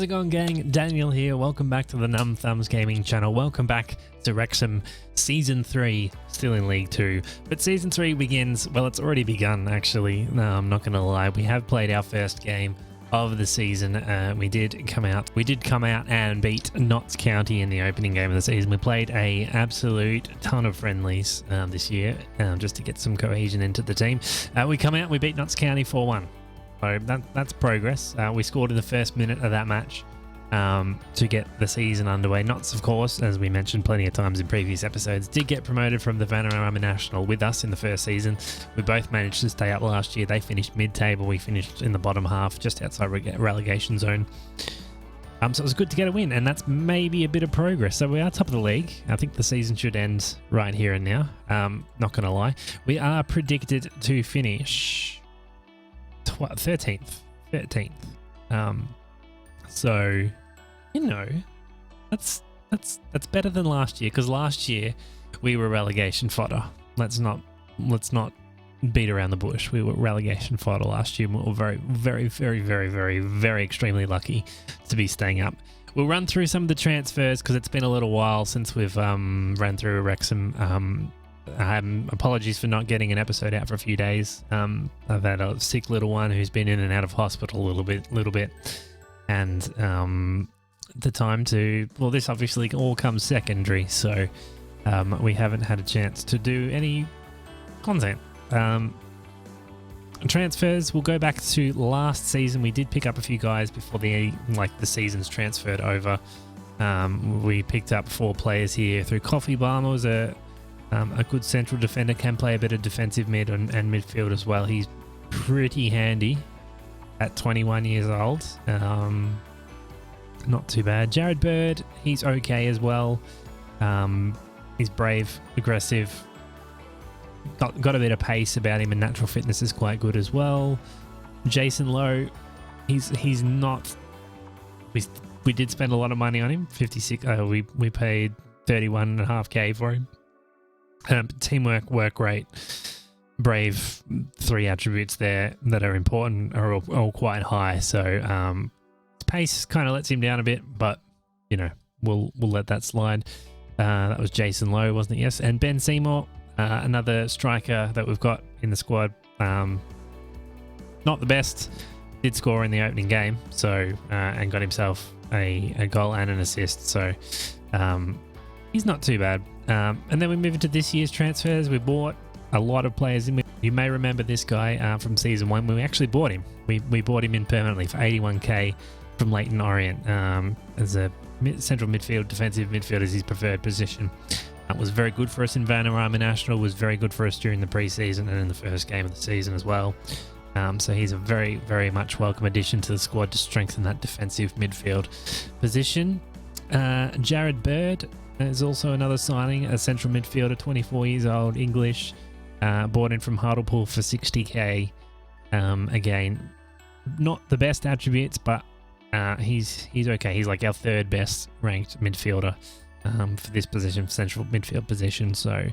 it going, gang? Daniel here. Welcome back to the Numb Thumbs Gaming channel. Welcome back to Wrexham Season 3, still in League 2. But Season 3 begins, well, it's already begun, actually. No, I'm not going to lie. We have played our first game of the season. We did come out and beat Notts County in the opening game of the season. We played a absolute ton of friendlies this year, just to get some cohesion into the team. We come out, we beat Notts County 4-1. So that's progress. We scored in the first minute of that match to get the season underway. Notts, of course, as we mentioned plenty of times in previous episodes, did get promoted from the Vanarama National with us in the first season. We both managed to stay up last year. They finished mid-table. We finished in the bottom half, just outside relegation zone. So it was good to get a win, and that's maybe a bit of progress. So we are top of the league. I think the season should end right here and now. Not going to lie. We are predicted to finish 13th. So, you know, that's better than last year, because last year we were relegation fodder. Let's not beat around the bush. We were relegation fodder last year. We were very extremely lucky to be staying up. We'll run through some of the transfers because it's been a little while since we've ran through Wrexham. Apologies for not getting an episode out for a few days. I've had a sick little one who's been in and out of hospital a little bit, and the time to, well, this obviously all comes secondary, so we haven't had a chance to do any content. Transfers, we'll go back to last season. We did pick up a few guys before the season's transferred over. We picked up 4 players here through Coffee Balmer. Was a good central defender, can play a bit of defensive mid and midfield as well. He's pretty handy at 21 years old. Not too bad. Jared Bird, he's okay as well. He's brave, aggressive, got a bit of pace about him, and natural fitness is quite good as well. Jason Lowe, he's not. We did spend a lot of money on him. 56. We paid 31.5k for him. Teamwork, work rate, brave, 3 attributes there that are important, are all quite high. So pace kind of lets him down a bit, but you know, we'll let that slide. That was Jason Lowe, wasn't it? Yes. And Ben Seymour, another striker that we've got in the squad. Not the best, did score in the opening game, so and got himself a goal and an assist. So he's not too bad. And then we move into this year's transfers. We bought a lot of players in. You may remember this guy from season 1 when we actually bought him. We bought him in permanently for 81k from Leyton Orient as a central midfield, defensive midfield is his preferred position. That was very good for us in Vanarama National, was very good for us during the pre-season and in the first game of the season as well. So he's a very much welcome addition to the squad to strengthen that defensive midfield position. Jared Bird is also another signing, a central midfielder, 24 years old, English, bought in from Hartlepool for 60k. Again, not the best attributes, but he's okay. He's like our 3rd best ranked midfielder for this position, central midfield position. So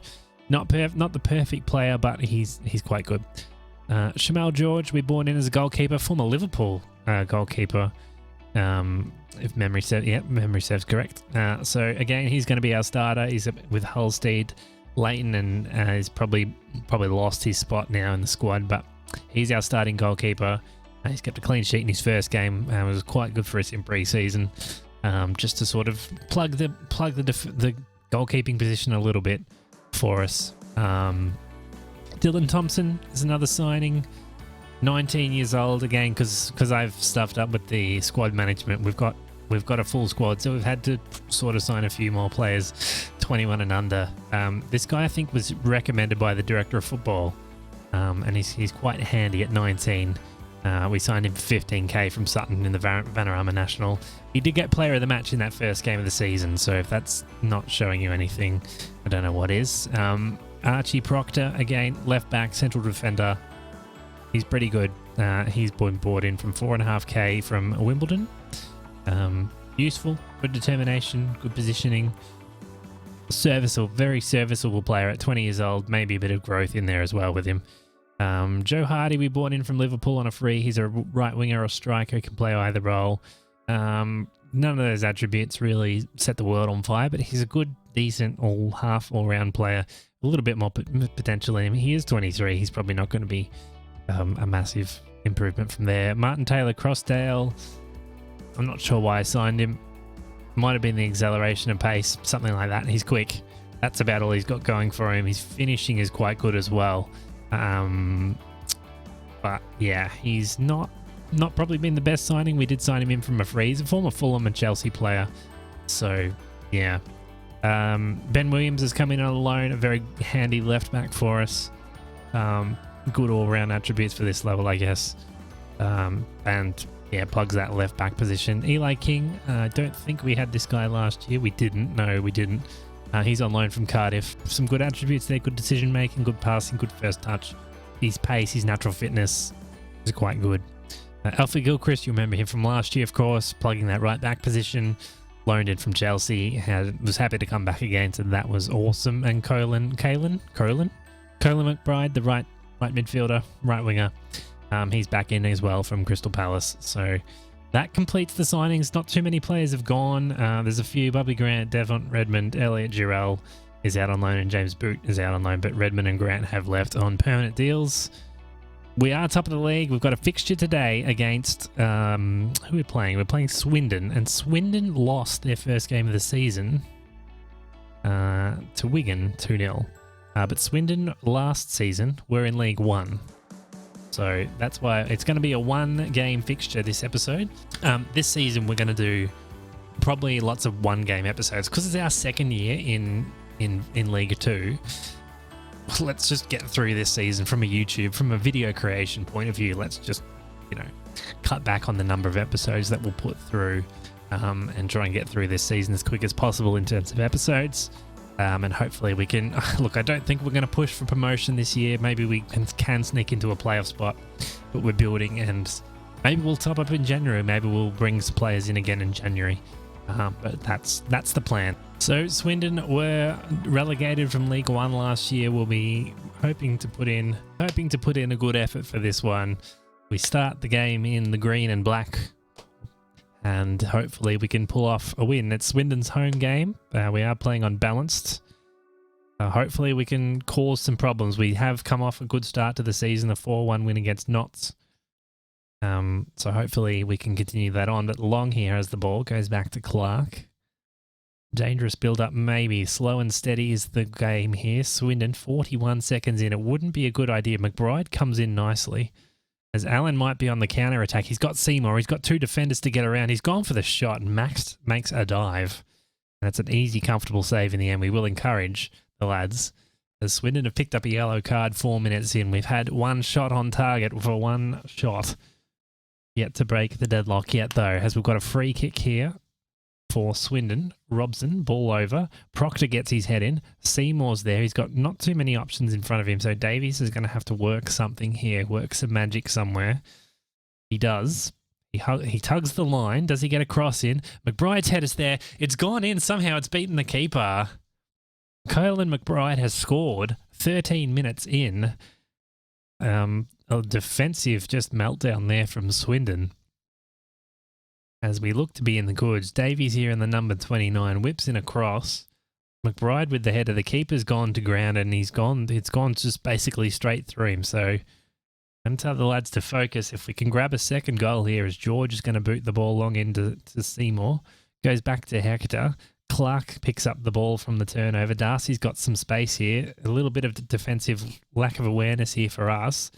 not the perfect player, but he's quite good. Shamal George, we bought in as a goalkeeper, former Liverpool goalkeeper. If memory serves correct. So again, he's going to be our starter. He's with Hull-Stead, Leyton, and he's probably lost his spot now in the squad, but he's our starting goalkeeper. He's kept a clean sheet in his first game. It was quite good for us in pre-season, just to sort of plug the goalkeeping position a little bit for us. Dylan Thompson is another signing. 19 years old, again, because I've stuffed up with the squad management. We've got a full squad, so we've had to sort of sign a few more players, 21 and under. This guy I think was recommended by the director of football, and he's quite handy at 19. We signed him for 15k from Sutton in the Vanarama National. He did get player of the match in that first game of the season, so if that's not showing you anything, I don't know what is. Archie Proctor, again, left back, central defender. He's pretty good. He's been bought in from 4.5k from Wimbledon. Useful, good determination, good positioning. Serviceable, very serviceable player at 20 years old. Maybe a bit of growth in there as well with him. Joe Hardy we bought in from Liverpool on a free. He's a right winger or striker, can play either role. None of those attributes really set the world on fire, but he's a good, decent, all-round player. A little bit more potential in him. He is 23. He's probably not going to be a massive improvement from there. Martin Taylor Crossdale. I'm not sure why I signed him. Might have been the acceleration and pace, something like that. He's quick. That's about all he's got going for him. His finishing is quite good as well. But yeah, he's not probably been the best signing. We did sign him in from a free. He's a former Fulham and Chelsea player. So yeah. Ben Williams has come in on a loan, a very handy left back for us. Good all-round attributes for this level, I guess. And yeah, plugs that left back position. Eli King, I don't think we had this guy last year. We didn't. No, we didn't. He's on loan from Cardiff. Some good attributes there, good decision making, good passing, good first touch. His pace, his natural fitness is quite good. Alfie Gilchrist, you remember him from last year, of course, plugging that right back position. Loaned in from Chelsea. Was happy to come back again, so that was awesome. And Colin McBride, the right midfielder, right winger. He's back in as well from Crystal Palace. So that completes the signings. Not too many players have gone. There's a few. Bobby Grant, Devon Redmond, Elliot Giroux is out on loan, and James Boot is out on loan. But Redmond and Grant have left on permanent deals. We are top of the league. We've got a fixture today against who are we playing? We're playing Swindon, and Swindon lost their first game of the season to Wigan 2-0. But Swindon last season were in League One. So that's why it's going to be a one-game fixture this episode. This season we're going to do probably lots of one-game episodes because it's our second year in League 2. Let's just get through this season from a video creation point of view. Let's just, cut back on the number of episodes that we'll put through and try and get through this season as quick as possible in terms of episodes. And hopefully we can... Look, I don't think we're going to push for promotion this year. Maybe we can sneak into a playoff spot, but we're building, and maybe we'll top up in January. Maybe we'll bring some players in again in January. But that's the plan. So Swindon were relegated from League One last year. We'll be hoping to put in a good effort for this one. We start the game in the green and black, and hopefully we can pull off a win. It's Swindon's home game. We are playing on balanced. Hopefully we can cause some problems. We have come off a good start to the season, a 4-1 win against Notts. So hopefully we can continue that on. But Long here as the ball goes back to Clark. Dangerous build-up, maybe. Slow and steady is the game here. Swindon, 41 seconds in. It wouldn't be a good idea. McBride comes in nicely, as Allen might be on the counter-attack. He's got Seymour. He's got two defenders to get around. He's gone for the shot, and Max makes a dive. And it's an easy, comfortable save in the end. We will encourage the lads, as Swindon have picked up a yellow card 4 minutes in. We've had one shot on target for one shot. Yet to break the deadlock yet, though, as we've got a free kick here for Swindon. Robson, ball over. Proctor gets his head in. Seymour's there. He's got not too many options in front of him, so Davies is going to have to work something here, work some magic somewhere. He does. He tugs the line. Does he get a cross in? McBride's head is there. It's gone in. Somehow it's beaten the keeper. Colin McBride has scored 13 minutes in. A defensive just meltdown there from Swindon. As we look to be in the goods, Davies here in the number 29 whips in a cross. McBride with the head of the keeper's gone to ground, and it's gone just basically straight through him. So I'm tell the lads to focus. If we can grab a second goal here, as George is going to boot the ball long into Seymour. Goes back to Hector. Clark picks up the ball from the turnover. Darcy's got some space here. A little bit of defensive lack of awareness here for us.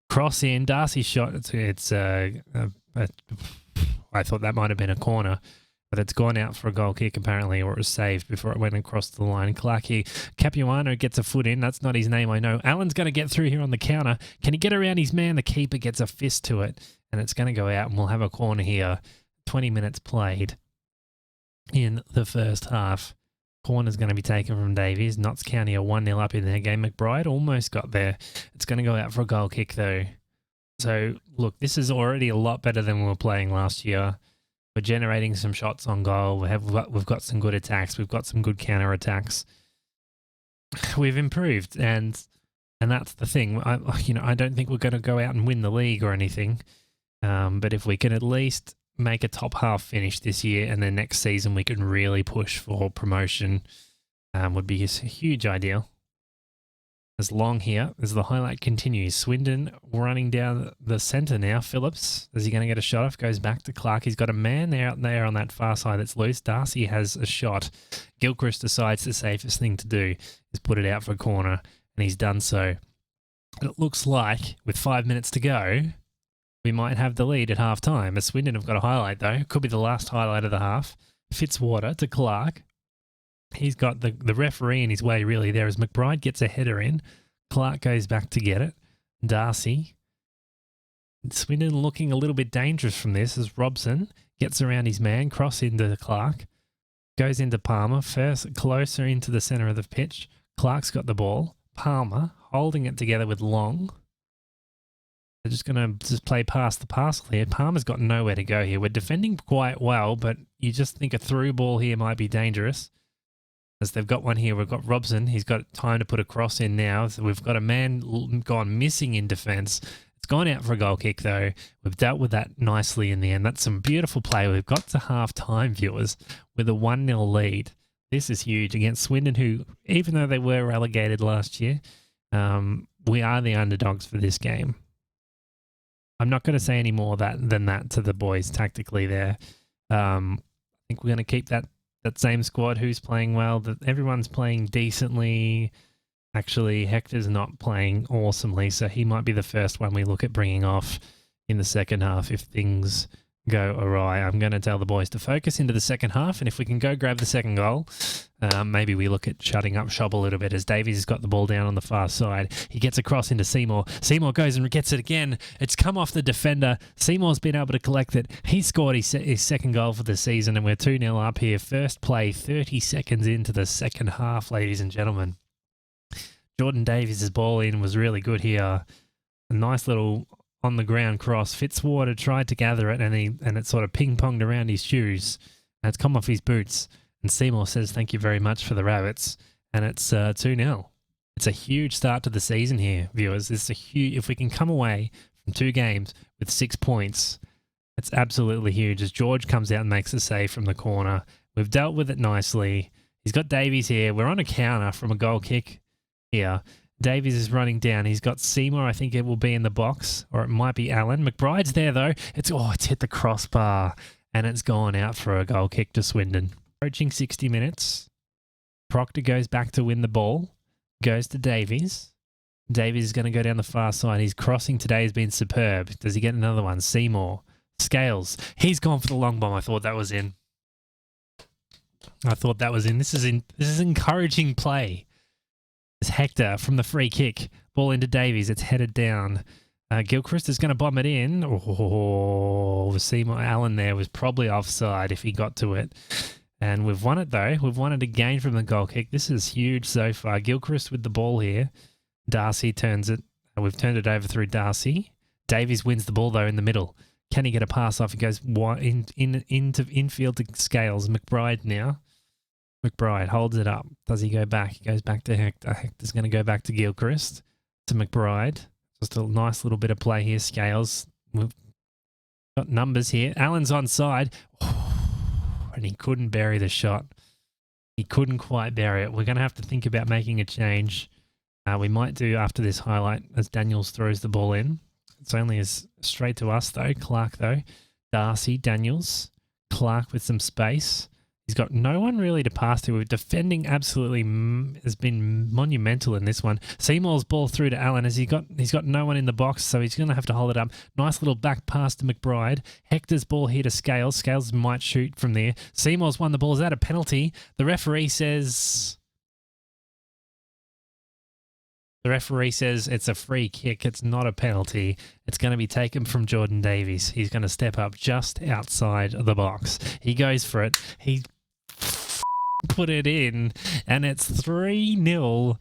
Cross in. Darcy's shot. I thought that might have been a corner, but it's gone out for a goal kick apparently, or it was saved before it went across the line. Clark here. Capuano gets a foot in. That's not his name, I know. Allen's going to get through here on the counter. Can he get around his man? The keeper gets a fist to it, and it's going to go out, and we'll have a corner here. 20 minutes played in the first half. Corner's going to be taken from Davies. Notts County are 1-0 up in their game. McBride almost got there. It's going to go out for a goal kick, though. So, look, this is already a lot better than we were playing last year. We're generating some shots on goal. We've got some good attacks. We've got some good counter-attacks. We've improved, and that's the thing. I don't think we're going to go out and win the league or anything. But if we can at least make a top half finish this year, and then next season we can really push for promotion, would be a huge ideal. As long here as the highlight continues. Swindon running down the centre now. Phillips, is he going to get a shot off? Goes back to Clark. He's got a man out there on that far side that's loose. Darcy has a shot. Gilchrist decides the safest thing to do is put it out for a corner, and he's done so. It looks like with 5 minutes to go, we might have the lead at half time. As Swindon have got a highlight though. Could be the last highlight of the half. Fitzwater to Clark. He's got the referee in his way really there as McBride gets a header in. Clark goes back to get it. Darcy. Swindon looking a little bit dangerous from this as Robson gets around his man, cross into Clark. Goes into Palmer, first closer into the centre of the pitch. Clark's got the ball. Palmer holding it together with Long. They're just going to play past the parcel here. Palmer's got nowhere to go here. We're defending quite well, but you just think a through ball here might be dangerous. As they've got one here, we've got Robson. He's got time to put a cross in now. So we've got a man gone missing in defence. It's gone out for a goal kick, though. We've dealt with that nicely in the end. That's some beautiful play. We've got to half-time, viewers, with a 1-0 lead. This is huge against Swindon, who, even though they were relegated last year, we are the underdogs for this game. I'm not going to say any more than that to the boys tactically there. I think we're going to keep that same squad who's playing well. That everyone's playing decently. Actually, Hector's not playing awesomely, so he might be the first one we look at bringing off in the second half if things go awry. I'm going to tell the boys to focus into the second half, and if we can go grab the second goal, maybe we look at shutting up shop a little bit as Davies has got the ball down on the far side. He gets across into Seymour. Seymour goes and gets it again. It's come off the defender. Seymour's been able to collect it. He scored his second goal for the season, and we're 2-0 up here. First play, 30 seconds into the second half, ladies and gentlemen. Jordan Davies' ball in was really good here. A nice little on the ground cross. Fitzwater tried to gather it, and it sort of ping-ponged around his shoes. And it's come off his boots. And Seymour says, thank you very much for the Rabbits. And it's 2-0. It's a huge start to the season here, viewers. It's a huge. If we can come away from 2 games with 6 points, it's absolutely huge. As George comes out and makes a save from the corner. We've dealt with it nicely. He's got Davies here. We're on a counter from a goal kick here. Davies is running down. He's got Seymour. I think it will be in the box, or it might be Allen. McBride's there, though. It's hit the crossbar, and it's gone out for a goal kick to Swindon. Approaching 60 minutes. Proctor goes back to win the ball. Goes to Davies. Davies is going to go down the far side. His crossing today has been superb. Does he get another one? Seymour. Scales. He's gone for the long bomb. I thought that was in. This is encouraging play. It's Hector from the free kick. Ball into Davies. It's headed down. Gilchrist is going to bomb it in. Seymour Allen there was probably offside if he got to it. And we've won it, though. We've won it again from the goal kick. This is huge so far. Gilchrist with the ball here. Darcy turns it. We've turned it over through Darcy. Davies wins the ball, though, in the middle. Can he get a pass off? He goes into infield to Scales. McBride now. McBride holds it up. Does he go back? He goes back to Hector. Hector's going to go back to Gilchrist. To McBride. Just a nice little bit of play here. Scales. We've got numbers here. Allen's onside. And he couldn't bury the shot. He couldn't quite bury it. We're going to have to think about making a change. We might do after this highlight as Daniels throws the ball in. It's only as straight to us, though. Clark, though. Darcy, Daniels. Clark with some space. He's got no one really to pass to. Defending absolutely has been monumental in this one. Seymour's ball through to Allen as he's got no one in the box, so he's going to have to hold it up. Nice little back pass to McBride. Hector's ball here to Scales. Scales might shoot from there. Seymour's won the ball. Is that a penalty? The referee says it's a free kick. It's not a penalty. It's going to be taken from Jordan Davies. He's going to step up just outside of the box. He goes for it. He put it in, and it's 3-0.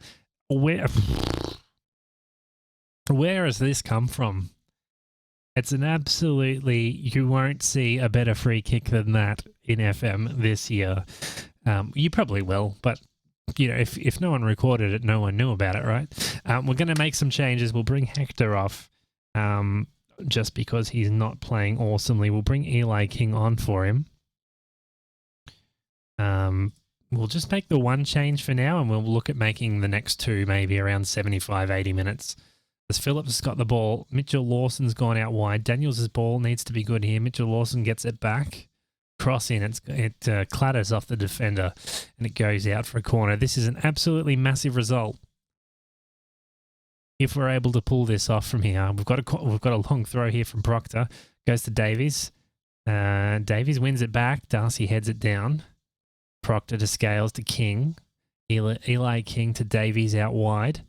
Where has this come from? It's an absolutely, you won't see a better free kick than that in FM this year. You probably will, but you know, if no one recorded it, no one knew about it, right? We're going to make some changes. We'll bring Hector off. just because he's not playing awesomely. We'll bring Eli King on for him. We'll just make the one change for now, and we'll look at making the next two maybe around 75, 80 minutes. As Phillips has got the ball, Mitchell Lawson's gone out wide. Daniels' ball needs to be good here. Mitchell Lawson gets it back. Cross in, it clatters off the defender, and it goes out for a corner. This is an absolutely massive result. If we're able to pull this off from here, we've got a long throw here from Proctor. Goes to Davies. Davies wins it back. Darcy heads it down. Proctor to Scales to King. Eli King to Davies out wide.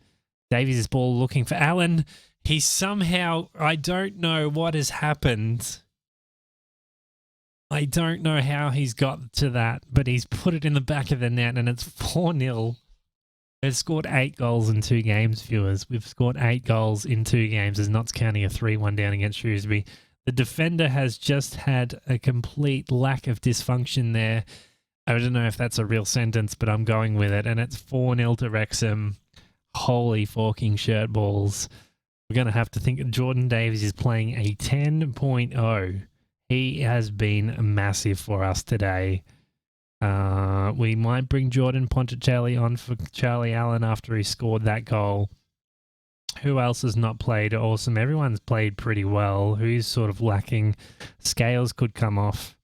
Davies' ball looking for Allen. He somehow, I don't know what has happened. I don't know how he's got to that, but he's put it in the back of the net, and it's 4-0. They've scored 8 goals in 2 games, viewers. We've scored 8 goals in 2 games, as Notts County a 3-1 down against Shrewsbury. The defender has just had a complete lack of dysfunction there. I don't know if that's a real sentence, but I'm going with it. And it's 4-0 to Wrexham. Holy forking shirt balls. We're going to have to think Jordan Davies is playing a 10.0. He has been massive for us today. We might bring Jordan Ponticelli on for Charlie Allen after he scored that goal. Who else has not played awesome? Everyone's played pretty well. Who's sort of lacking? Scales could come off.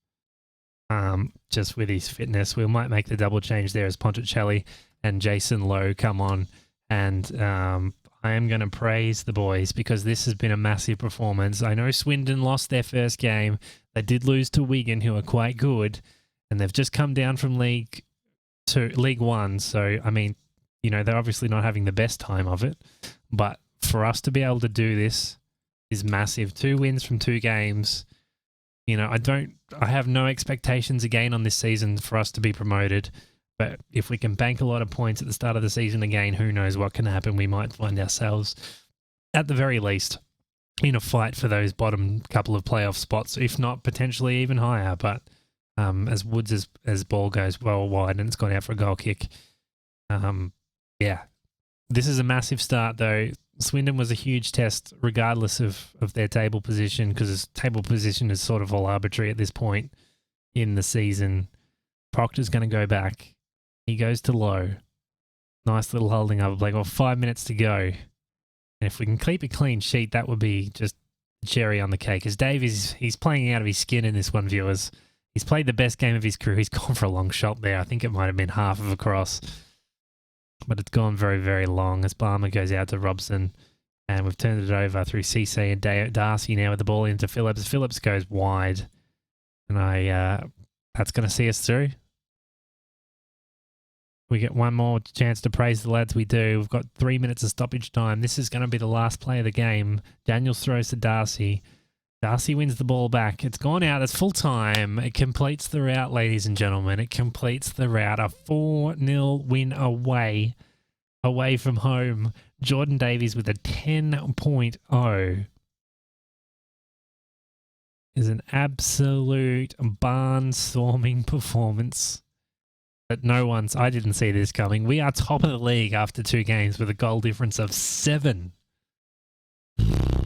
Just with his fitness. We might make the double change there as Ponticelli and Jason Lowe come on. And I am going to praise the boys because this has been a massive performance. I know Swindon lost their first game. They did lose to Wigan, who are quite good. And they've just come down from League 1. So, I mean, you know, they're obviously not having the best time of it. But for us to be able to do this is massive. 2 wins from 2 games. You know, I have no expectations again on this season for us to be promoted. But if we can bank a lot of points at the start of the season again, who knows what can happen. We might find ourselves, at the very least, in a fight for those bottom couple of playoff spots, if not potentially even higher. But as Woods' as ball goes well wide and it's gone out for a goal kick. Yeah, this is a massive start though. Swindon was a huge test regardless of their table position, because table position is sort of all arbitrary at this point in the season. Proctor's going to go back. He goes to Low. Nice little holding up. Like, well, 5 minutes to go. And if we can keep a clean sheet, that would be just cherry on the cake. Because Davies, he's playing out of his skin in this one, viewers. He's played the best game of his career. He's gone for a long shot there. I think it might have been half of a cross. But it's gone very, very long as Barmer goes out to Robson. And we've turned it over through Cisse and Darcy now with the ball into Phillips. Phillips goes wide. And that's going to see us through. We get one more chance to praise the lads. We do. We've got 3 minutes of stoppage time. This is going to be the last play of the game. Daniels throws to Darcy. Darcy wins the ball back. It's gone out. It's full time. It completes the route, ladies and gentlemen. It completes the route. A 4-0 win away from home. Jordan Davies with a 10.0 is an absolute barnstorming performance. But I didn't see this coming. We are top of the league after 2 games with a goal difference of 7.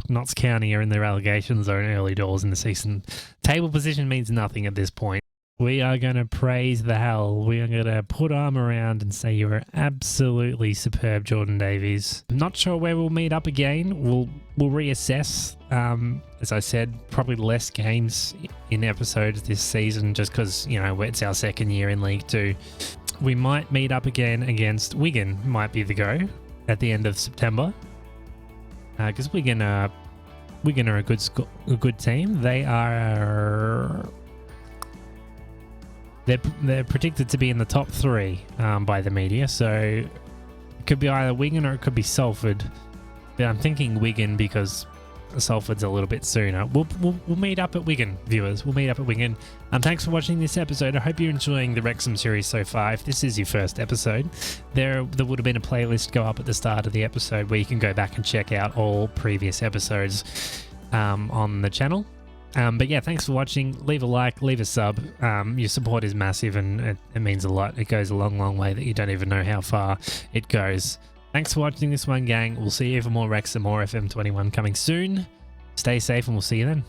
Notts County are in their relegation zone early doors in the season. Table position means nothing at this point. We are going to praise the hell. We are going to put arm around and say you are absolutely superb, Jordan Davies. I'm not sure where we'll meet up again. We'll reassess. As I said, probably less games in episodes this season just because, you know, it's our second year in League 2. We might meet up again against Wigan, might be the go, at the end of September. Because Wigan are a good team. They're predicted to be in the top 3 by the media, so it could be either Wigan or it could be Salford. But I'm thinking Wigan because Salford's a little bit sooner. We'll meet up at Wigan, viewers. We'll meet up at Wigan. Thanks for watching this episode. I hope you're enjoying the Wrexham series so far. If this is your first episode, there would have been a playlist go up at the start of the episode where you can go back and check out all previous episodes on the channel. But yeah, thanks for watching. Leave a like, leave a sub. Your support is massive and it means a lot. It goes a long, long way that you don't even know how far it goes. Thanks for watching this one, gang. We'll see you for more Wrexham or FM21 coming soon. Stay safe and we'll see you then.